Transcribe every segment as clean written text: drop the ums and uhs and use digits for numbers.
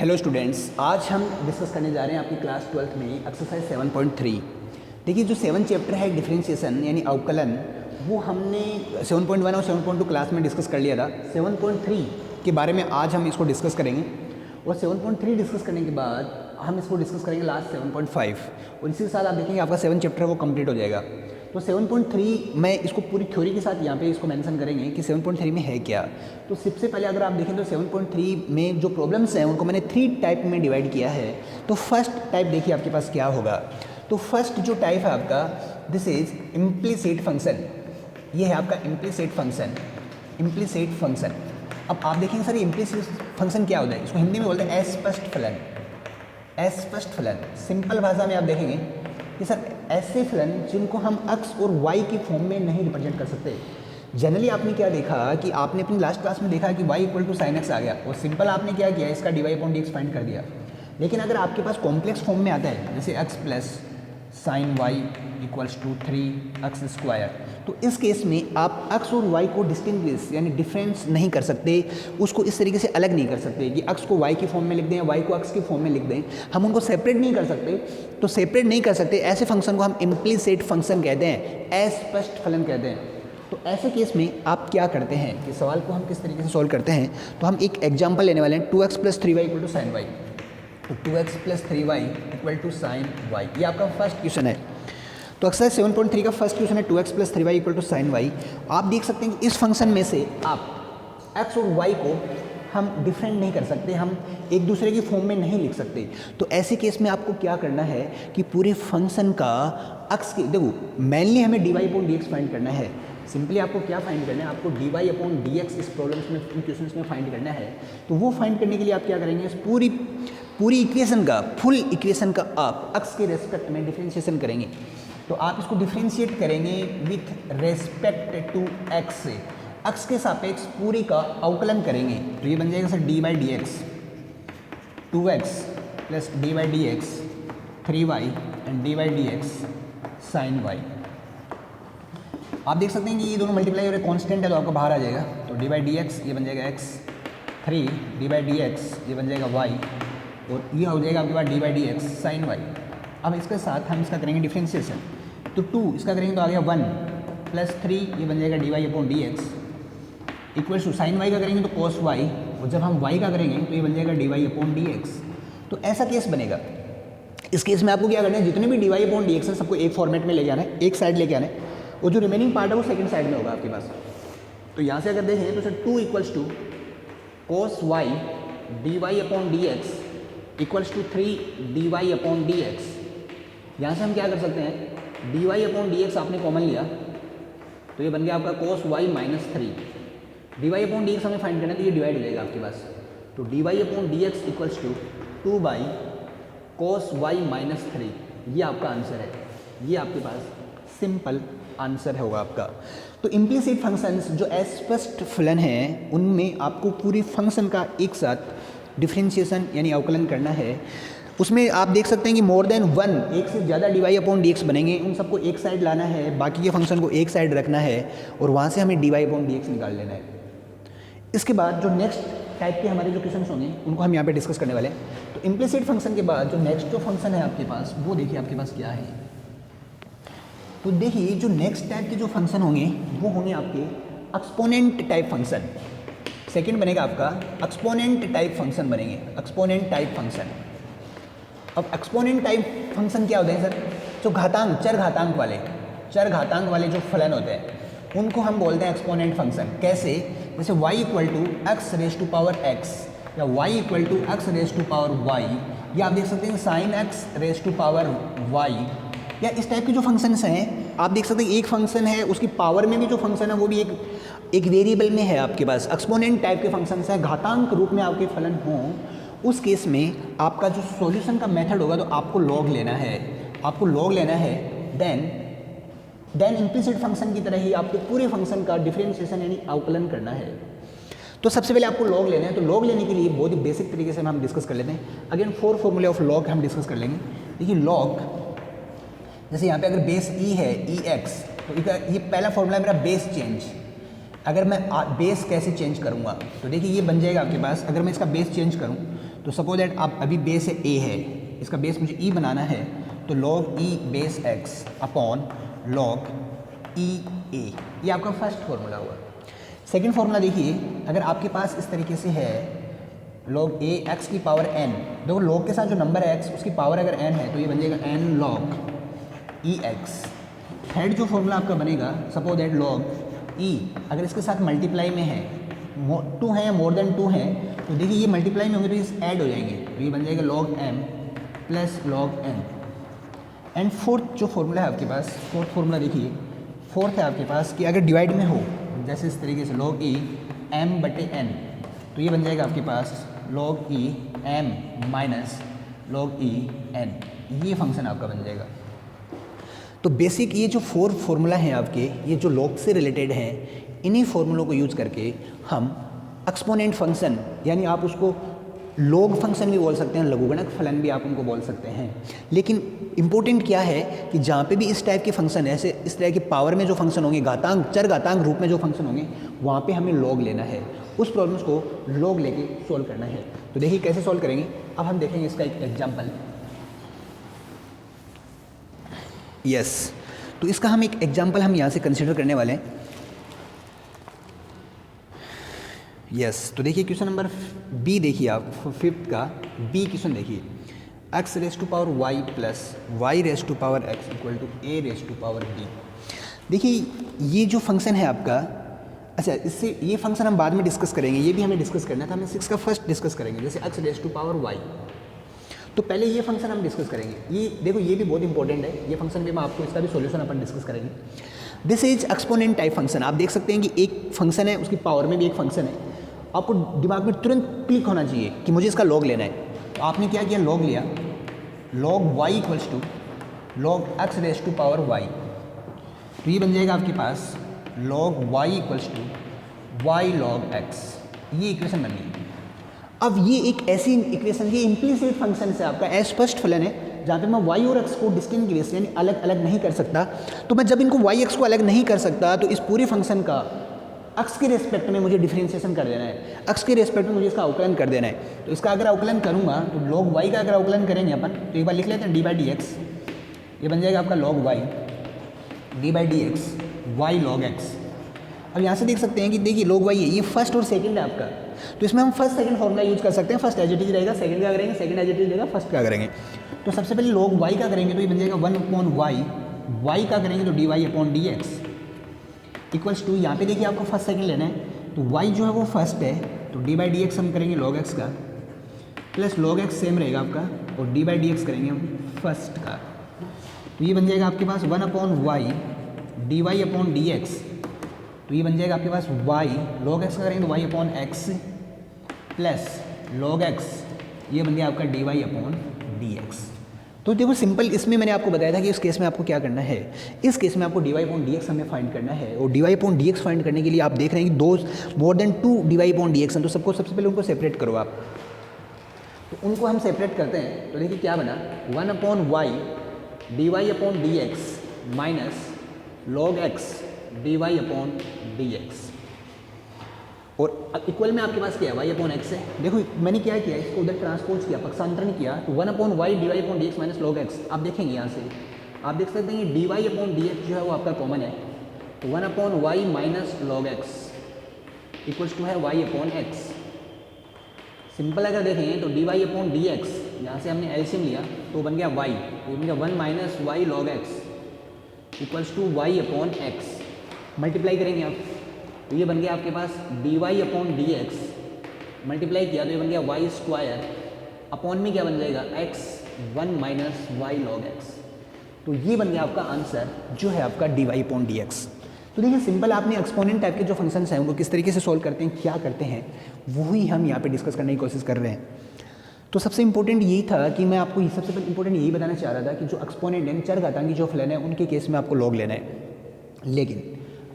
Hello students, आज हम discuss करने जा रहे हैं आपकी क्लास 12th में एक्सरसाइज 7.3। देखिए, जो 7 चैप्टर है डिफरेंशिएशन यानी अवकलन, वो हमने 7.1 और 7.2 क्लास में डिस्कस कर लिया था। 7.3 के बारे में आज हम इसको डिस्कस करेंगे और 7.3 डिस्कस करने के बाद हम इसको डिस्कस करेंगे लास्ट 7.5 और इसी के साथ आप देखेंगे आपका 7 चैप्टर वो कंप्लीट हो जाएगा। तो 7.3 मैं इसको पूरी थ्योरी के साथ यहाँ पे इसको मेंशन करेंगे कि 7.3 में है क्या। तो सबसे पहले अगर आप देखें तो 7.3 में जो प्रॉब्लम्स हैं उनको मैंने 3 टाइप में डिवाइड किया है। तो फर्स्ट टाइप देखिए आपके पास क्या होगा। तो फर्स्ट जो टाइप है आपका, दिस इज इम्प्लीसिट फंक्शन। ये है आपका इम्प्लीसिट फंक्शन। इम्प्लीसिट फंक्शन, अब आप देखेंगे सर इम्प्लीसिट फंक्शन क्या होता है, इसको हिंदी में बोलते हैं अस्पष्ट फलन। अस्पष्ट फलन सिंपल भाषा में आप देखेंगे कि सर ऐसे फलन जिनको हम x और y की फॉर्म में नहीं रिप्रेजेंट कर सकते। जनरली आपने क्या देखा कि आपने अपनी लास्ट क्लास में देखा कि y equal to sine x आ गया और सिंपल आपने क्या किया, इसका dy अपॉन dx फाइंड कर दिया। लेकिन अगर आपके पास कॉम्प्लेक्स फॉर्म में आता है जैसे x plus sine y equals to 3x square, तो इस केस में आप x और y को डिस्टिंग्विश यानी डिफरेंस नहीं कर सकते, उसको इस तरीके से अलग नहीं कर सकते कि x को y की फॉर्म में लिख दें, y को x की फॉर्म में लिख दें। हम उनको सेपरेट नहीं कर सकते। तो सेपरेट नहीं कर सकते ऐसे फंक्शन को हम इम्प्लीसिट फंक्शन कहते हैं, अस्पष्ट फलन कहते हैं। तो ऐसे केस में आप क्या करते हैं कि सवाल को हम किस तरीके से सॉल्व करते हैं, तो हम एक एग्जाम्पल लेने वाले हैं 2x plus 3y equal to sine y. तो 2x plus 3y equal to sine y, ये आपका फर्स्ट क्वेश्चन है। तो एक्सरसाइज 7.3 का फर्स्ट क्वेश्चन है 2x plus 3y equal to sine y. आप देख सकते हैं कि इस फंक्शन में से आप x और y को हम डिफरेंट नहीं कर सकते, हम एक दूसरे की फॉर्म में नहीं लिख सकते। तो ऐसे केस में आपको क्या करना है कि पूरे फंक्शन का x की, देखो मेनली हमें dy अपॉन dx फाइंड करना है। सिंपली आपको क्या फाइंड करना है, आपको dy अपॉन dx इस प्रॉब्लम्स में, इन क्वेश्चंस में फाइंड करना है। तो वो फाइंड करने के लिए आप क्या करेंगे, इस पूरी इक्वेशन का, फुल इक्वेशन का आप x के रेस्पेक्ट में डिफरेंशिएशन करेंगे। तो आप इसको डिफरेंशिएट करेंगे विथ रेस्पेक्ट टू x से, x के सापेक्ष पूरी का अवकलन करेंगे। तो ये बन जाएगा sir d by d x, 2x plus d by d x 3y and d by d x sine y. आप देख सकते हैं कि ये दोनों मल्टीप्लाई और कांस्टेंट है तो आपको बाहर आ जाएगा। तो डी बाई डी एक्स ये बन जाएगा x, 3 d by d x ये बन जाएगा y और ये हो जाएगा आपके पास d by d x sine y. अब इसके साथ हम इसका करेंगे डिफरेंशिएशन। तो 2 इसका करेंगे तो आ गया 1 प्लस 3 ये बन जाएगा d y upon d x equals to sine y का करेंगे तो कोस वाई, और जब हम y का करेंगे तो ये बन जाएगा d y upon d x. तो ऐसा केस बनेगा। इस केस में आपको क्या करना है, जितने भी d y upon d x है सबको एक फॉर्मेट में ले जाना है, एक साइड लेके आना है, और जो रिमेनिंग पार्ट है वो सेकंड साइड में होगा आपके पास। तो यहाँ से अगर देखें तो sir 2 equals to cos y d y upon d x equals to 3 d y upon d x. यहाँ से हम क्या कर सकते हैं, d y upon d x आपने कॉमन लिया तो ये बन गया आपका cos y minus 3। D y upon d x हमें फाइंड करना है तो ये डिवाइड हो जाएगा आपके पास। तो d y upon d x equals to 2 by cos y minus 3, ये आपका आंसर है। ये आपके पास सिंपल आंसर होगा आपका। तो इम्प्लीसिट फंक्शंस जो अस्पष्ट फलन हैं उनमें आपको पूरी फंक्शन का एक साथ डिफरेंशिएशन यानी अवकलन करना है। उसमें आप देख सकते हैं कि मोर देन 1, एक से ज़्यादा d y upon d x बनेंगे, उन सबको एक साइड लाना है, बाकी के फंक्शन को एक साइड रखना है और वहाँ से हमें d y upon d x निकाल लेना है। इसके बाद जो नेक्स्ट टाइप के हमारे जो क्वेश्चन होंगे उनको हम यहाँ पे डिस्कस करने वाले हैं। तो इम्प्लीसिट फंक्शन के बाद जो नेक्स्ट जो फंक्शन है आपके पास, वो देखिए आपके पास क्या है। तो देखिए जो नेक्स्ट टाइप के जो फंक्शन होंगे वो होंगे आपके एक्सपोनेंट टाइप फंक्शन। सेकेंड बनेगा आपका एक्सपोनेंट टाइप फंक्शन बनेंगे, एक्सपोनेंट टाइप फंक्शन। अब एक्सपोनेंट टाइप फंक्शन क्या होते हैं सर, जो घातांक, चर घातांक वाले जो फलन होते हैं उनको हम बोलते हैं एक्सपोनेंट फंक्शन। कैसे, जैसे y equal to x raise to power x या y equal to x raise to power y, या आप देख सकते हैं sine x raise to power y, या इस टाइप के जो फंक्शंस हैं आप देख सकते हैं एक फंक्शन है उसकी पावर में भी जो फंक्शन है वो भी एक वेरिएबल में है आपके पास। एक्सपोनेंट टाइप के फंक्शंस है, घातांक रूप में आपके फलन हों, उस केस में आपका जो सॉल्यूशन का मेथड होगा तो आपको लॉग लेना है, देन इम्प्लीसिट फंक्शन की तरह ही आपको पूरे फंक्शन का डिफरेंशिएशन यानी अवकलन करना है। तो सबसे पहले आपको लॉग लेना है। तो लॉग लेने के लिए बहुत ही बेसिक तरीके से हम डिस्कस कर लेते हैं। अगेन 4 फॉर्मूले ऑफ लॉग हम डिस्कस कर लेंगे। देखिए लॉग, जैसे यहाँ पे अगर बेस ई है ई एक्स, तो ये पहला फॉर्मूला है मेरा बेस चेंज। अगर मैं बेस कैसे चेंज करूँगा, तो देखिए ये बन जाएगा आपके पास, अगर मैं इसका बेस चेंज करूँ तो सपोज दैट आप अभी बेस ए है, इसका बेस मुझे ई बनाना है, तो log ई बेस एक्स अपॉन log ई ए, ये आपका फर्स्ट फॉर्मूला हुआ। सेकंड फॉर्मूला देखिए, अगर आपके पास इस तरीके से है log ए एक्स की पावर एन, देखो log के साथ जो नंबर है एक्स उसकी पावर अगर एन है तो ये बन जाएगा एन log ई एक्स। थर्ड जो फॉर्मूला आपका बनेगा, सपोज दैट log ई अगर इसके साथ मल्टीप्लाई में है, 2 है या मोर देन 2 है, तो देखिए ये मल्टीप्लाई में होंगे तो ये ऐड हो जाएंगे, तो ये बन जाएगा log m plus log n। And fourth जो फॉर्मूला है आपके पास, फोर्थ फॉर्मूला देखिए, फोर्थ है आपके पास कि अगर डिवाइड में हो, जैसे इस तरीके से log e m बटे n, तो ये बन जाएगा आपके पास log e m minus log e n, ये फंक्शन आपका बन जाएगा। तो बेसिक ये जो 4 फार्मूला हैं आपके, ये जो log से रिलेटेड हैं, इन्हीं फार्मूलों को यूज करके हम एक्सपोनेंट फंक्शन, यानी आप उसको log फंक्शन भी बोल सकते हैं, लघुगणक फलन भी आप उनको बोल सकते हैं। लेकिन इम्पोर्टेंट क्या है कि जहाँ पे भी इस टाइप के फंक्शन ऐसे इस तरह के पावर में जो फंक्शन होंगे, घातांक चर घातांक रूप में जो फंक्शन होंगे, वहाँ पे हमें log लेना है, उस प्रॉब्लम्स को log लेके सॉल्व करना है। तो देखिए कैसे सॉल्व करेंगे, अब हम देखेंगे इसका एक एग्जाम्पल। यस, तो इसका हम एक एग्जाम्पल हम यहाँ से कंसिडर करने वाले हैं। यस, तो देखिए क्वेश्चन नंबर बी देखिए आप, फिफ्थ का बी क्वेश्चन देखिए, x raise to power y plus y raise to power x equal to a raise to power b। देखिए ये जो फंक्शन है आपका, अच्छा इससे ये फंक्शन हम बाद में डिस्कस करेंगे, ये भी हमें डिस्कस करना था, हमें 6 का फर्स्ट डिस्कस करेंगे, जैसे x raise to power y। तो पहले ये फंक्शन हम डिस्कस करेंगे। ये देखो ये भी बहुत इंपॉर्टेंट है, ये फंक्शन भी मैं आपको इसका भी सॉल्यूशन अपन डिस्कस करेंगे। This is exponent type function. आप देख सकते हैं कि एक फंक्शन है, उसकी पावर में भी एक फंक्शन है, आपको दिमाग में तुरंत क्लिक होना चाहिए कि मुझे इसका log लेना है। तो आपने क्या किया, log लिया, log y equals to log x raise to power y, तो ये बन जाएगा आपके पास log y equals to y log x, ये इक्वेशन बन गई। अब ये एक ऐसी इक्वेशन, ये इम्प्लीसिट फंक्शन है आपका, अस्पष्ट फलन है, जहाँ पे मैं y और x को डिस्टिंक्ट बेस यानी अलग अलग नहीं कर सकता। तो मैं जब इनको y x को अलग नहीं कर सकता, तो इस पूरे फंक्शन का x के रेस्पेक्ट में मुझे डिफरेंशिएशन कर देना है, x के रेस्पेक्ट में मुझे इसका अवकलन कर देना है। तो इसका अगर अवकलन करूँगा तो log y का अगर अवकलन करेंगे अपन, तो एक बार लिख लेते हैं डी बाई डी एक्स, ये बन जाएगा आपका log y d by d x y log x। अब यहाँ से देख सकते हैं कि देखिए log y है, ये फर्स्ट और सेकंड है आपका, तो इसमें हम फर्स्ट सेकंड फॉर्मूला यूज कर सकते हैं। फर्स्ट एज इट इज रहेगा, सेकंड का करेंगे, सेकंड एज इट इज रहेगा, फर्स्ट का करेंगे। तो सबसे पहले log y का करेंगे तो ये बन जाएगा 1/y, y का करेंगे तो dy upon d x equals to, यहाँ पे देखिए आपको फर्स्ट सेकंड लेना है, तो y जो है वो फर्स्ट है, तो डी बाई डी एक्स हम करेंगे log x का, प्लस log x सेम रहेगा आपका, और डी बाई डी एक्स करेंगे हम फर्स्ट का, तो ये बन जाएगा आपके पास 1/y d y upon d x, तो ये बन जाएगा आपके पास y log x का करेंगे तो y upon x plus log x, ये बन गया आपका d y upon d x. तो देखो सिंपल, इसमें मैंने आपको बताया था कि इस केस में आपको क्या करना है, इस केस में आपको d y upon d x हमें फाइंड करना है, और d y upon d x find करने के लिए आप देख रहे हैं कि दो more than 2 d y upon d x हैं, तो सबको सबसे पहले उनको सेपरेट करो आप। तो उनको हम सेपरेट करते हैं, तो देखिए क्या बना, 1/y d y upon d x minus log x d y upon d x, और इक्वल में आपके पास क्या है, y अपॉन एक्स है। देखो मैंने क्या किया, इसको उधर ट्रांसपोज किया, पक्षांतरण किया, तो 1/y d y upon d x minus log x। आप देखेंगे यहाँ से आप देख सकते हैं कि d y upon d x जो है वो आपका कॉमन है, तो 1/y minus log x equals to है y अपॉन एक्स। सिंपल अगर देखेंगे तो d y upon d x, यहाँ से हमने एलसीएम लिया तो बन गया y, तो बन गया 1 minus y log x equals to y upon x. Multiply करेंगे आप, तो ये बन गया आपके पास d y upon d x, multiply किया तो ये बन गया वाई स्क्वायर, अपॉन में क्या बन जाएगा x 1 minus y log x। तो ये बन गया आपका आंसर जो है आपका d y upon d x. तो देखिए सिंपल, आपने एक्सपोनेंट टाइप के जो फंक्शंस हैं उनको किस तरीके से सॉल्व करते हैं, क्या करते हैं, वही हम यहाँ पे डिस्कस करने की कोशिश कर रहे हैं। तो सबसे इंपॉर्टेंट यही था कि मैं आपको सबसे पहले इंपॉर्टेंट यही बताना चाह रहा था कि जो एक्सपोनेंट यानी चरघातांकी जो फलन है उनके केस में आपको log लेना है। लेकिन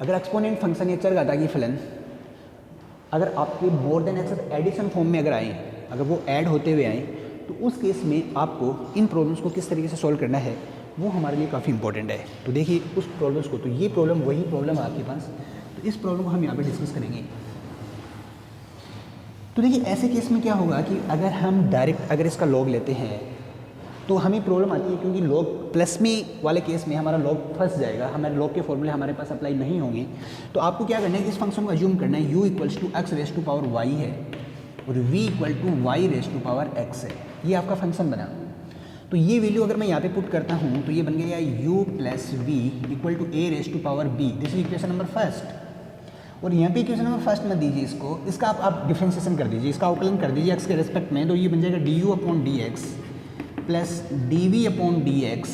अगर एक्सपोनेंट फंक्शन या चरघातांकी फलन अगर आपके more than x addition form में अगर आए, अगर वो ऐड होते हुए आए, तो उस केस में आपको इन प्रॉब्लम्स को किस तरीके से सॉल्व करना है वो हमारे लिए काफ़ी इंपॉर्टेंट है। तो देखिए उस प्रॉब्लम्स को, तो ये प्रॉब्लम वही प्रॉब्लम है आपके पास तो इस प्रॉब्लम को हम यहाँ पे डिस्कस करेंगे। तो देखिए ऐसे केस में क्या होगा कि अगर हम डायरेक्ट अगर इसका लॉग लेते हैं तो हमें प्रॉब्लम आती है, क्योंकि लॉग प्लस में वाले केस में हमारा लॉग फंस जाएगा, हमारे लॉग के फॉर्मूले हमारे पास अप्लाई नहीं होंगे। तो आपको क्या करना है, इस फंक्शन को अज्यूम करना है u equals to x raise to power y है और v equal to y raise to power x है। ये आपका फंक्शन बना। तो ये वैल्यू अगर मैं यहाँ पे पुट करता हूँ तो ये बन गया u plus v equal to a raise to power b। This is equation number first. और यहाँ पे इक्वेशन नंबर फर्स्ट में दीजिए इसको, इसका आप डिफ्रेंशिएशन कर दीजिए, इसका अवकलन कर दीजिए x के रेस्पेक्ट में। तो ये बन जाएगा du upon d x plus d v upon d x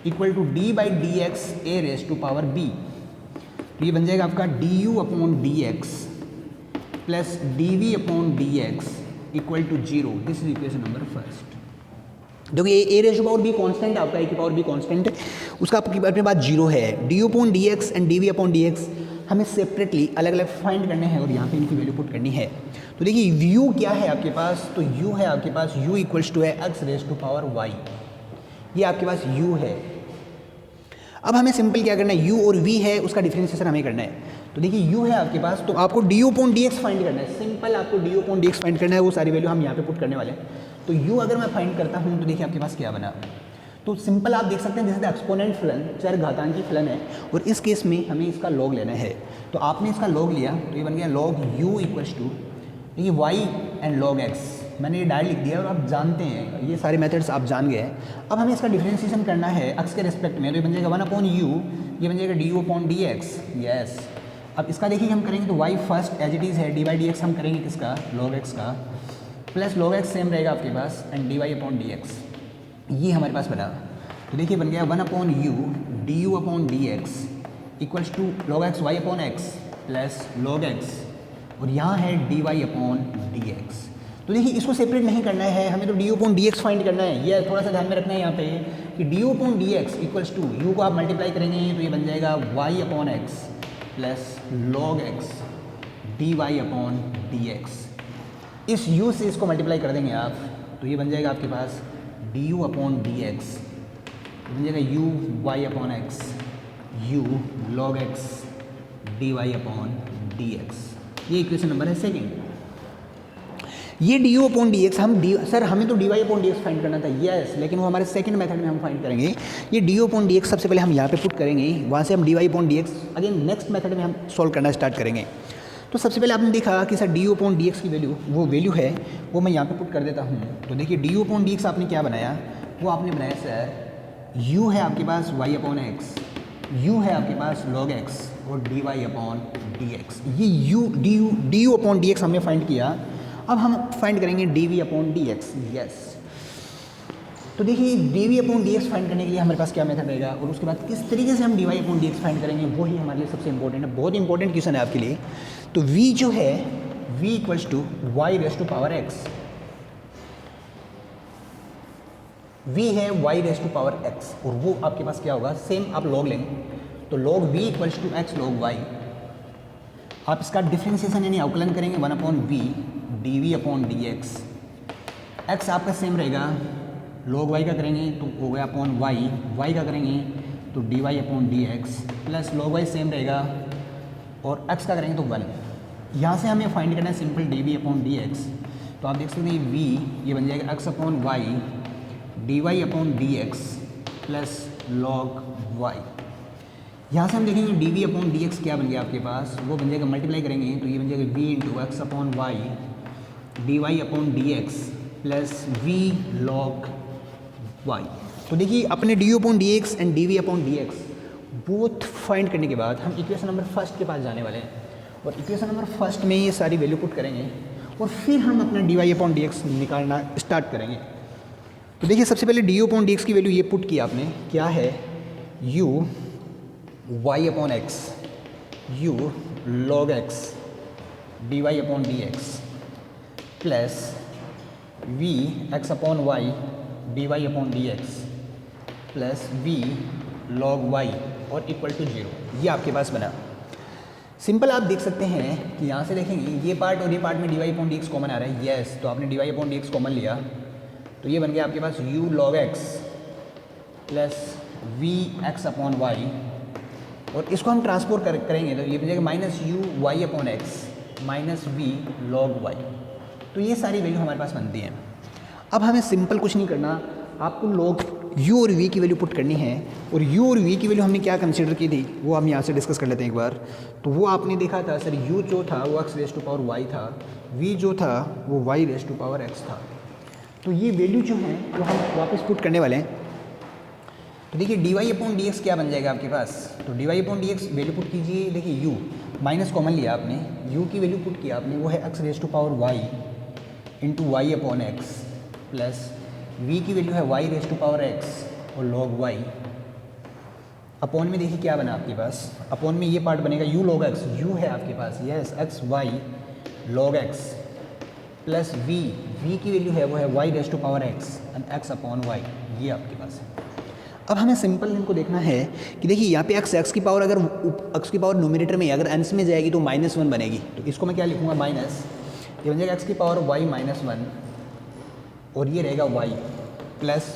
equal to d by d x a raise to power b. तो ये बन जाएगा आपका d u upon d x plus d v upon d x equal to zero. This is equation number first. देखिए a raise to power b constant आपका, a की power b constant, उसका अपने पास जीरो है। D u upon d x and d v upon d x हमें separately अलग अलग फाइंड करने हैं और यहाँ पे इनकी वैल्यू पुट करनी है। तो देखिए u क्या है आपके पास, तो u है आपके पास u इक्वल्स टू है x raise to power y। ये आपके पास u है। अब हमें सिंपल क्या करना है, u और v है उसका डिफरेंशिएशन हमें करना है। तो देखिए u है आपके पास, तो आपको du अपॉन dx फाइंड करना है। सिंपल आपको du अपॉन dx फाइंड करना है, वो सारी वैल्यू हम यहाँ पे पुट करने वाले हैं। तो u अगर मैं फाइंड करता हूँ तो देखिए आपके पास क्या बना। तो सिंपल आप देख सकते हैं जैसे एक्सपोनेंट फलन, चर घातांकी फलन है और इस केस में हमें इसका लॉग लेना है। तो आपने इसका लॉग लिया तो ये बन गया लॉग u इक्वल्स टू ये y एंड log x। मैंने ये डायरेक्ट लिख दिया और आप जानते हैं ये सारे मेथड्स आप जान गए हैं। अब हमें इसका डिफरेंशिएशन करना है x के रिस्पेक्ट में। तो ये बन जाएगा 1 अपॉन u, ये बन जाएगा du अपॉन dx। यस, अब इसका देखिए हम करेंगे तो y first as it is है, डी बाई डी एक्स हम करेंगे किसका, log x का, प्लस log x सेम रहेगा आपके पास एंड dy अपॉन dx। ये हमारे पास बना। तो देखिए बन गया 1 upon u d u upon d x equals to log x y upon x plus log x और यहाँ है dy अपॉन डी एक्स। तो देखिए इसको सेपरेट नहीं करना है, हमें तो D u upon d x find करना है। ये थोड़ा सा ध्यान में रखना है यहाँ पे कि d u upon d x equals to u को आप मल्टीप्लाई करेंगे तो ये बन जाएगा y upon x plus log x d y upon d x. इस u से इसको मल्टीप्लाई कर देंगे आप तो ये बन जाएगा आपके पास d u upon d x, बन जाएगा u y upon x u log x d y upon d x. ये इक्वेशन नंबर है सेकेंड। ये d u upon d x हम सर हमें तो d y upon d x find करना था, यस, लेकिन वो हमारे सेकंड मेथड में हम फाइंड करेंगे। ये d u upon d x सबसे पहले हम यहाँ पे पुट करेंगे, वहाँ से हम d y upon d x again next method में हम सॉल्व करना स्टार्ट करेंगे। तो सबसे पहले आपने देखा कि sir D u upon d x की वैल्यू वो वैल्यू है वो मैं यहाँ पे पुट कर देता हूँ। तो देखिए D u upon d x आपने क्या बनाया, वो आपने बनाया सर u है आपके पास y अपॉन एक्स, u है आपके पास log x और dy अपॉन dx। ये d u upon d x हमने फाइंड किया। अब हम फाइंड करेंगे dv अपॉन dx। यस, तो देखिए dv अपॉन dx फाइंड करने के लिए हमारे पास क्या मेथड रहेगा और उसके बाद किस तरीके से हम dy अपॉन dx फाइंड करेंगे वो ही हमारे लिए सबसे इंपॉर्टेंट है। बहुत इंपॉर्टेंट क्वेश्चन है आपके लिए। तो v जो है v equals to y raise to power x, v है y raise to power x और वो आपके पास क्या होगा, सेम आप log लेंगे तो log v equals to x log y। आप इसका डिफरेंशिएशन यानी अवकलन करेंगे 1 upon v d v upon d x. X आपका सेम रहेगा, log y का करेंगे तो हो गया अपॉन y का करेंगे तो d y upon d x plus log y same रहेगा और x का करेंगे तो 1। यहाँ से हमें फाइंड करना है simple d v upon d x. तो आप देख सकते हैं v ये बन जाएगा x upon y d y upon d x plus log y। यहाँ से हम देखेंगे d v upon d x क्या बन गया आपके पास, वो बन जाएगा मल्टीप्लाई करेंगे तो ये बन जाएगा v into x upon y d y upon d x plus v log y। तो देखिए अपने d u upon d x and d v upon d x both find करने के बाद हम इक्वेशन नंबर फर्स्ट के पास जाने वाले हैं और इक्वेशन नंबर फर्स्ट में ये सारी वैल्यू पुट करेंगे और फिर हम अपना d y upon d x निकालना स्टार्ट करेंगे। तो देखिए सबसे पहले d u upon d x की वैल्यू ये पुट की आपने, क्या है u y upon x u log x d y upon d x plus v x upon y d y upon d x plus v log y और equal to 0। ये आपके पास बना। सिंपल आप देख सकते हैं कि यहाँ से देखेंगे ये पार्ट और ये पार्ट में d y upon d x common आ रहा है। यस, तो आपने d y upon d x common लिया तो ये बन गया आपके पास u log x plus v x upon y और इसको हम ट्रांसपोर्ट करेंगे तो ये बन जाएगा minus u y upon x minus v log y. तो ये सारी वैल्यू हमारे पास बनती हैं। अब हमें सिंपल कुछ नहीं करना, आपको लॉग u और v की वैल्यू पुट करनी है। और u और v की वैल्यू हमने क्या कंसीडर की थी वो हम यहाँ से डिस्कस कर लेते हैं एक बार। तो वो आपने देखा था सर, u जो था वो x raise to power y था, v जो था वो y raise to power x था। तो ये वैल्यू जो है वो हम वापस पुट करने वाले हैं। तो देखिए d y upon d x क्या बन जाएगा आपके पास। तो d y upon d x value put कीजिए। देखिए यू माइनस कॉमन लिया आपने, यू की वैल्यू पुट किया आपने, वो है x raise to power y into y upon x plus v की वैल्यू है y raise to power x और लॉग वाई। अपॉन में देखिए क्या बना आपके पास, अपॉन में ये पार्ट बनेगा यू लॉग एक्स, यू है आपके पास yes x y log x plus v, v की वैल्यू है वो है y raise to power x and x upon y, ये आपके पास है। अब हमें सिंपल इनको देखना है कि देखिए यहाँ पे एक्स की पावर अगर एक्स की पावर नोमिनेटर में अगर अंश में जाएगी तो -1 बनेगी। तो इसको मैं क्या लिखूँगा माइनस, ये बन जाएगा एक्स की पावर वाई माइनस 1 और ये रहेगा y plus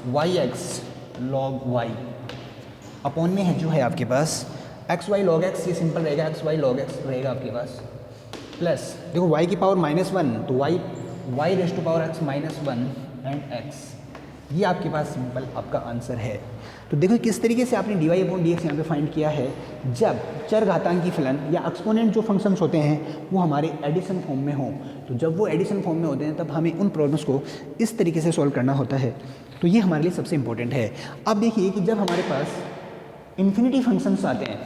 y x log y. Upon में है जो है आपके पास एक्स वाई लॉग एक्स, ये सिंपल रहेगा एक्स वाई लॉग एक्स रहेगा आपके पास प्लस देखो वाई की पावर -1 तो y raise to power x -1 and x, ये आपके पास सिंपल आपका आंसर है। तो देखो किस तरीके से आपने d y upon d x यहाँ पर फाइंड किया है। जब चर घातांकी फलन या एक्सपोनेंट जो फंक्शंस होते हैं वो हमारे एडिशन फॉर्म में हों, तो जब वो एडिशन फॉर्म में होते हैं तब हमें उन प्रॉब्लम्स को इस तरीके से सॉल्व करना होता है। तो ये हमारे लिए सबसे इंपॉर्टेंट है। अब देखिए कि जब हमारे पास इन्फिनिटी फंक्शंस आते हैं,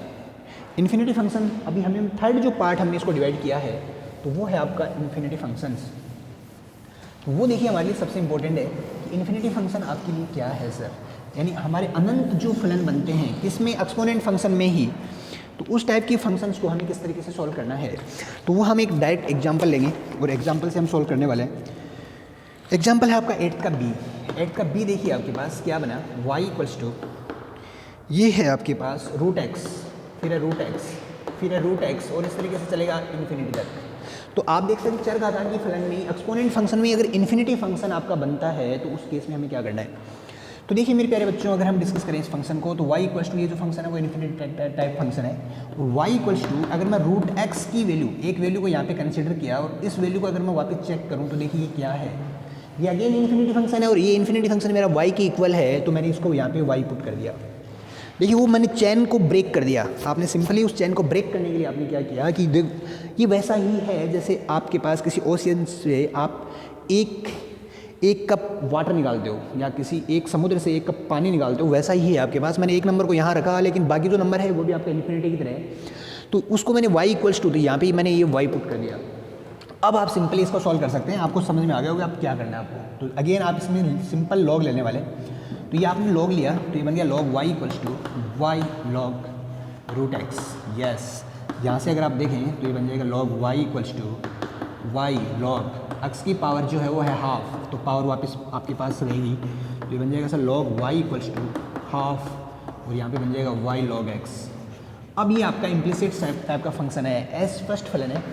इन्फिनिटी फंक्शन अभी हमें थर्ड जो पार्ट हमने इसको डिवाइड किया है तो वो है आपका इन्फिनिटी फंक्शंस। तो वो देखिए हमारे लिए सबसे इंपॉर्टेंट है कि इन्फिनिटी फंक्शन आपके लिए क्या है सर, यानी हमारे अनंत जो फलन बनते हैं किसमें, एक्सपोनेंट फंक्शन में ही। तो उस टाइप की फंक्शंस को हमें किस तरीके से सॉल्व करना है, तो वो हम एक डायरेक्ट एग्जांपल लेंगे और एग्जांपल से हम सॉल्व करने वाले हैं। एग्जांपल है आपका 8 का बी। 8 का बी देखिए आपके पास क्या बना, y इक्वल्स टू ये है आपके पास रूट एक्स, फिर है रूट एक्स, फिर है रूट एक्स और इस तरीके से चलेगा इन्फिनिटी तक। तो आप देख सकते हैं चर घातांकी फलन में एक्सपोनेंट फंक्शन में अगर इन्फिनिटी फंक्शन आपका बनता है तो उस केस में हमें क्या करना है। तो देखिए मेरे प्यारे बच्चों, अगर हम डिस्कस करें इस फंक्शन को तो y इक्वल्स टू ये जो फंक्शन है वो इन्फिनिटी टाइप फंक्शन है। और y इक्वल्स टू अगर मैं रूट एक्स की वैल्यू, एक वैल्यू को यहाँ पे कंसिडर किया और इस वैल्यू को अगर मैं वापस चेक करूँ तो देखिए ये क्या है, ये अगेन इन्फिनिटी फंक्शन है और ये इन्फिनिटी फंक्शन मेरा y के इक्वल है, तो मैंने इसको यहाँ पे y पुट कर दिया। देखिए वो मैंने चैन को ब्रेक कर दिया। आपने सिंपली उस चैन को ब्रेक करने के लिए आपने क्या किया कि ये वैसा ही है जैसे आपके पास किसी ओशियन से आप एक कप वाटर निकालते हो या किसी एक समुद्र से एक कप पानी निकालते हो, वैसा ही है आपके पास। मैंने एक नंबर को यहाँ रखा लेकिन बाकी जो नंबर है वो भी आपका इन्फिनिटी की तरह है, तो उसको मैंने y इक्वल्स टू, तो यहाँ पे मैंने ये y पुट कर दिया। अब आप सिंपली इसको सॉल्व कर सकते हैं, आपको समझ में आ गया होगा आप क्या करना है आपको। तो अगेन आप इसमें सिंपल लॉग लेने वाले, तो ये आपने लॉग लिया तो ये बन गया log y equals to y log root x. Yes, यहाँ से अगर आप देखें तो ये बन जाएगा log y equals to y log x की पावर जो है वो है हाफ, तो पावर वापस आपके पास रहेगी, तो ये बन जाएगा sir log y equals to half और यहाँ पे बन जाएगा y लॉग x। अब ये आपका इम्प्लिसिट टाइप का फंक्शन है, एस फर्स्ट फलन है।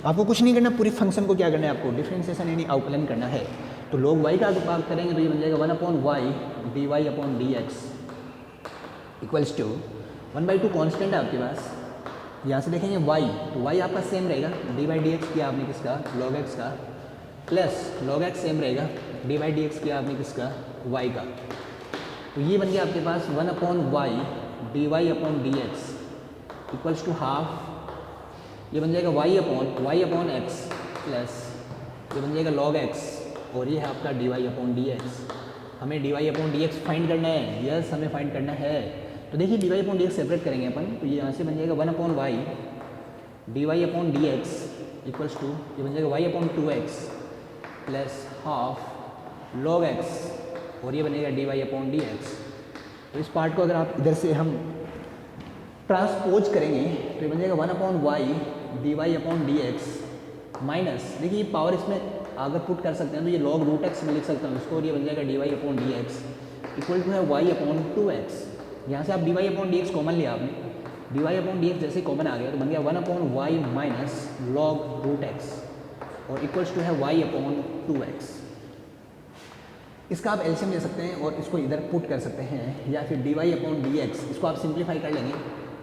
आपको कुछ नहीं करना, पूरी फंक्शन को क्या करना है आपको, डिफरेंशिएशन यानी अवकलन करना है। तो log y का अगर बात करेंगे तो ये बन जाएगा 1/y dy upon dx equals to 1/2 constant है आपके पास। यहाँ से देखेंगे y, तो y आपका सेम रहेगा, dy/dx किया आपने किसका, log x का, प्लस log x सेम रहेगा, dy/dx किया आपने किसका, y का। तो ये बन गया आपके पास 1/y dy upon dx equals to half, ये बन जाएगा y अपॉन x प्लस ये बन जाएगा log x और ये है आपका dy अपॉन dx। हमें dy अपॉन dx फाइंड करना है, यस हमें फाइंड करना है। तो देखिए dy अपॉन dx सेपरेट करेंगे अपन, तो ये यहाँ से बन जाएगा 1/y dy upon dx equals to ये बन जाएगा y upon 2x plus half log x और ये बनेगा dy अपॉन dx। तो इस पार्ट को अगर आप इधर से हम ट्रांसपोज करेंगे तो ये बन जाएगा 1/y dy upon dx minus, देखिए ये पावर इसमें अगर पुट कर सकते हैं तो ये log रूट एक्स में लिख सकता हूँ इसको, और ये बन जाएगा dy upon dx equal to है y अपॉन 2x। यहाँ से आप dy अपॉन dx कॉमन लिया आपने, dy अपॉन dx जैसे कॉमन आ गया तो बन गया 1/y minus log root x और इक्वल्स टू है y अपॉन 2x। इसका आप एलसीएम ले सकते हैं और इसको इधर पुट कर सकते हैं, या फिर dy अपॉन dx इसको आप सिंप्लीफाई कर लेंगे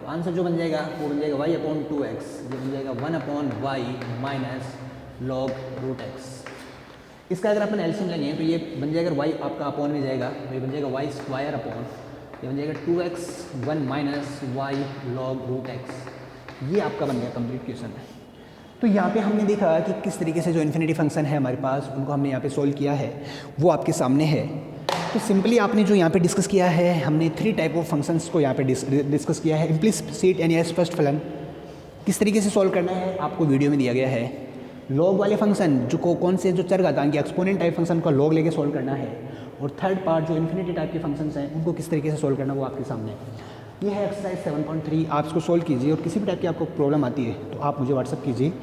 तो आंसर जो बन जाएगा वो बन जाएगा y अपॉन 2x, ये बन जाएगा 1 upon y minus log root x. इसका अगर अपन एलसीएम लेंगे तो ये बन जाएगा y आपका अपॉन में जाएगा तो ये बन जाएगा y स्क्वायर अपॉन, ये बन जाएगा 2x 1 minus y log root x. ये आपका बन गया कंप्लीट क्वेश्चन। तो यहाँ पे हमने देखा कि किस तरीके से जो इन्फिनिटी फंक्शन है हमारे पास उनको हमने यहाँ पे सोल्व किया है, वो आपके सामने है। तो सिंपली आपने जो यहाँ पे डिस्कस किया है, हमने 3 टाइप ऑफ फंक्शंस को यहाँ पे डिस्कस किया है। इम्प्लिसिट यानी स्पष्ट फलन किस तरीके से सॉल्व करना है आपको वीडियो में दिया गया है। लॉग वाले फंक्शन जो कौन से जो चरघातांकी एक्सपोनेंट टाइप फंक्शन को लॉग लेके सॉल्व करना है, और थर्ड पार्ट जो इन्फिनिटी टाइप के फंक्शंस हैं उनको किस तरीके से सॉल्व करना वो आपके सामने है। ये है एक्सरसाइज 7.3, आप इसको सोल्व कीजिए और किसी भी टाइप की आपको प्रॉब्लम आती है तो आप मुझे व्हाट्सअप कीजिए,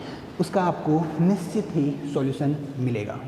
उसका आपको निश्चित ही सॉल्यूशन मिलेगा।